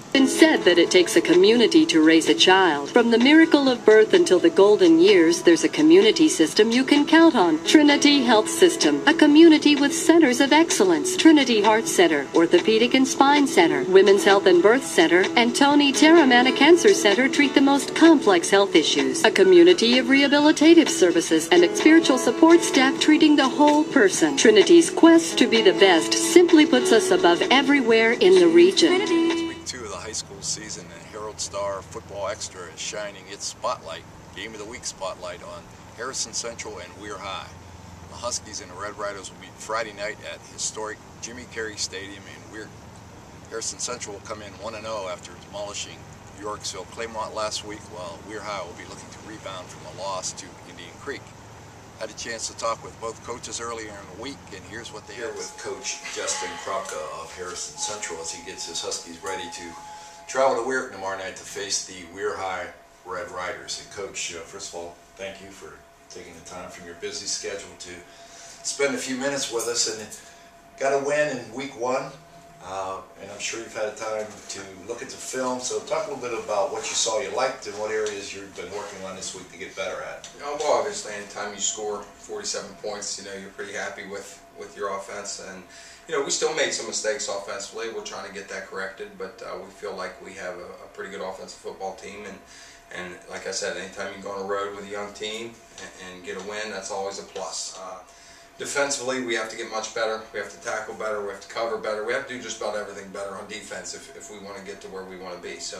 It's been said that it takes a community to raise a child. From the miracle of birth until the golden years, there's a community system you can count on. Trinity Health System, a community with centers of excellence. Trinity Heart Center, Orthopedic and Spine Center, Women's Health and Birth Center, and Tony Terramana Cancer Center treat the most complex health issues. A community of rehabilitative services and a spiritual support staff treating the whole person. Trinity's quest to be the best simply puts us above everywhere in the region. Two of the high school season, and Herald Star Football Extra is shining its spotlight, Game of the Week spotlight, on Harrison Central and Weir High. The Huskies and the Red Riders will meet Friday night at historic Jimmy Carey Stadium in Weir. Harrison Central will come in 1-0 after demolishing Yorksville Claymont last week, while Weir High will be looking to rebound from a loss to Indian Creek. Had a chance to talk with both coaches earlier in the week, and here's what they had with Coach Justin Kropka of Harrison Central as he gets his Huskies ready to travel to Weir tomorrow night to face the Weir High Red Riders. And Coach, first of all, thank you for taking the time from your busy schedule to spend a few minutes with us. And got a win in week one, and I'm sure you've had time to look at the film. So talk a little bit about what you saw you liked and what areas you've been working on this week to get better at. Well, obviously, anytime you score 47 points, you're pretty happy with your offense. And, we still made some mistakes offensively. We're trying to get that corrected, but we feel like we have a pretty good offensive football team. And like I said, anytime you go on the road with a young team and get a win, that's always a plus. Defensively, we have to get much better. We have to tackle better. We have to cover better. We have to do just about everything better on defense if we want to get to where we want to be. So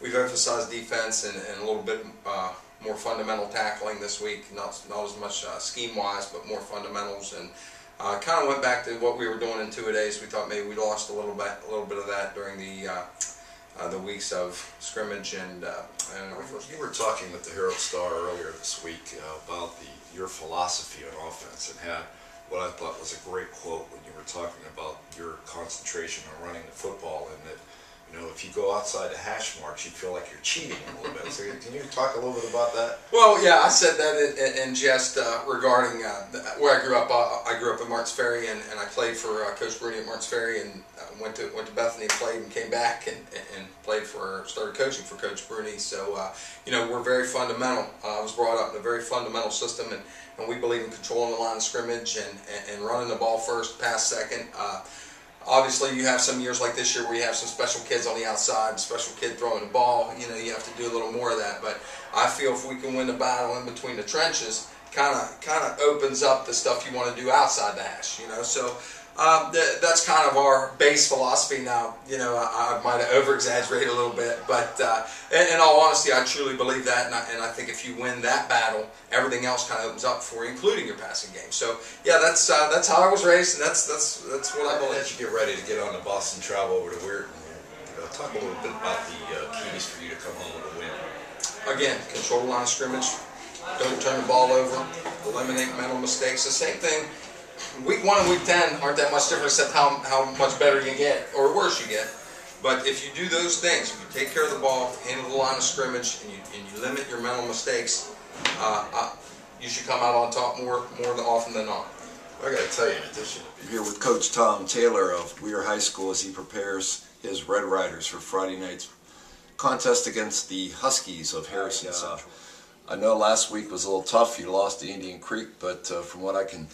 we've emphasized defense and a little bit more fundamental tackling this week. Not as much scheme-wise, but more fundamentals. And kind of went back to what we were doing in two-a-days. We thought maybe we lost a little bit of that during the weeks of scrimmage. And you were talking with the Herald Star earlier this week about your philosophy on offense, and had what I thought was a great quote when you were talking about your concentration on running the football, and that if you go outside the hash marks, you feel like you're cheating a little bit. So can you talk a little bit about that? Well, yeah, I said that in jest regarding where I grew up. I grew up in Martins Ferry, and I played for Coach Bruni at Martins Ferry, and went to Bethany, played, and came back and started coaching for Coach Bruni. So we're very fundamental. I was brought up in a very fundamental system, and we believe in controlling the line of scrimmage and running the ball first, pass second. Obviously, you have some years like this year where you have some special kids on the outside, special kid throwing the ball. You have to do a little more of that. But I feel if we can win the battle in between the trenches, kind of opens up the stuff you want to do outside the hash. So that's kind of our base philosophy now. I might have over-exaggerated a little bit, but in all honesty, I truly believe that, and I think if you win that battle, everything else kind of opens up for you, including your passing game. So yeah, that's how I was raised, and that's what I believe. As you get ready to get on the bus and travel over to Weir, talk a little bit about the keys for you to come home with a win. Again, control the line of scrimmage, don't turn the ball over, eliminate mental mistakes. The same thing. Week 1 and week 10 aren't that much different, except how much better you get or worse you get. But if you do those things, if you take care of the ball, handle the line of scrimmage, and you limit your mental mistakes, you should come out on top more often than not. I got to tell you, in addition, I'm here with Coach Tom Taylor of Weir High School as he prepares his Red Riders for Friday night's contest against the Huskies of Harrison Central. I know last week was a little tough. You lost to Indian Creek, but from what I can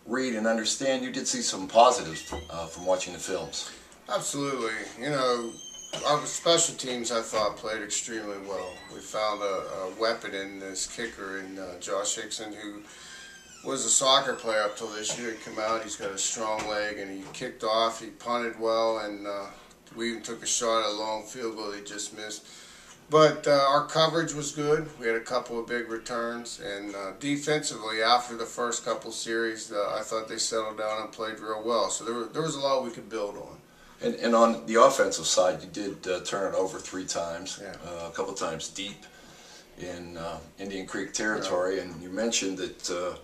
read and understand, you did see some positives from watching the films. Absolutely. Our special teams, I thought, played extremely well. We found a weapon in this kicker in Josh Hickson, who was a soccer player up till this year. He came out, he's got a strong leg, and he kicked off, he punted well, and we even took a shot at a long field goal he just missed. But our coverage was good. We had a couple of big returns, and defensively, after the first couple series, I thought they settled down and played real well. So there was a lot we could build on. And on the offensive side, you did turn it over 3 times, yeah. A couple of times deep in Indian Creek territory, and you mentioned that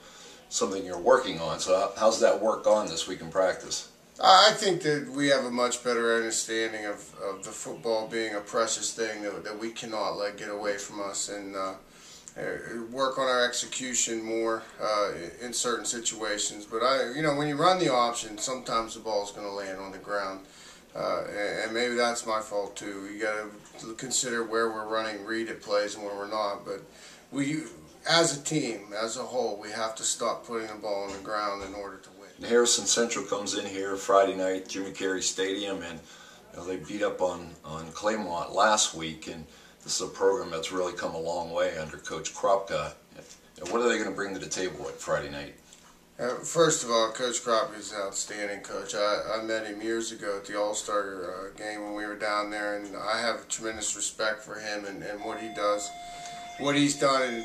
something you're working on. So how's that work gone this week in practice? I think that we have a much better understanding of the football being a precious thing that we cannot let get away from us, and work on our execution more in certain situations. But when you run the option, sometimes the ball is going to land on the ground. And maybe that's my fault too. You got to consider where we're running read at plays and where we're not. But we, as a team, as a whole, we have to stop putting the ball on the ground in order to win. And Harrison Central comes in here Friday night, Jimmy Carey Stadium, and they beat up on Claymont last week, and this is a program that's really come a long way under Coach Kropka. What are they going to bring to the table at Friday night? First of all, Coach Kropka is an outstanding coach. I met him years ago at the All-Star game when we were down there, and I have tremendous respect for him and what he does. What he's done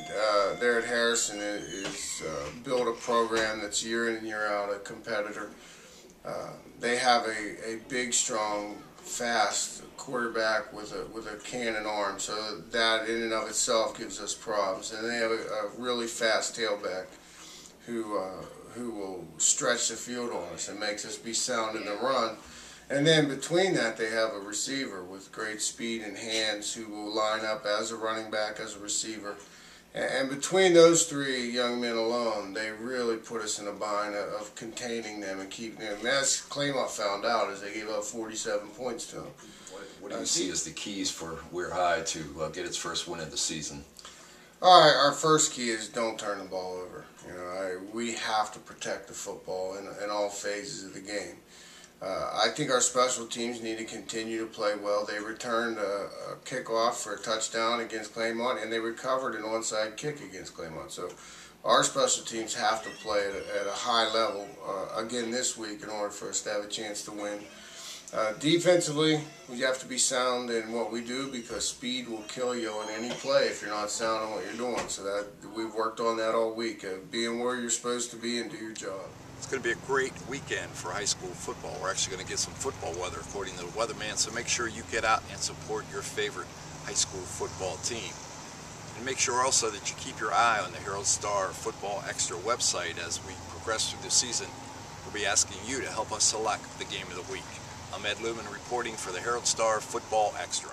there at Harrison is build a program that's year in and year out a competitor. They have a big, strong, fast quarterback with a cannon arm, so that in and of itself gives us problems. And they have a really fast tailback who will stretch the field on us and makes us be sound in the run. And then between that, they have a receiver with great speed and hands who will line up as a running back, as a receiver. And between those three young men alone, they really put us in a bind of containing them and keeping them. And as Claymont found out, as they gave up 47 points to them. What do you see as the keys for Weir High to get its first win of the season? All right, our first key is don't turn the ball over. We have to protect the football in all phases of the game. I think our special teams need to continue to play well. They returned a kickoff for a touchdown against Claymont, and they recovered an onside kick against Claymont. So our special teams have to play at a high level again this week in order for us to have a chance to win. Defensively, we have to be sound in what we do because speed will kill you on any play if you're not sound in what you're doing. So that we've worked on that all week, being where you're supposed to be and do your job. It's going to be a great weekend for high school football. We're actually going to get some football weather according to the weatherman, so make sure you get out and support your favorite high school football team. And make sure also that you keep your eye on the Herald Star Football Extra website as we progress through the season. We'll be asking you to help us select the game of the week. I'm Ed Lumen reporting for the Herald Star Football Extra.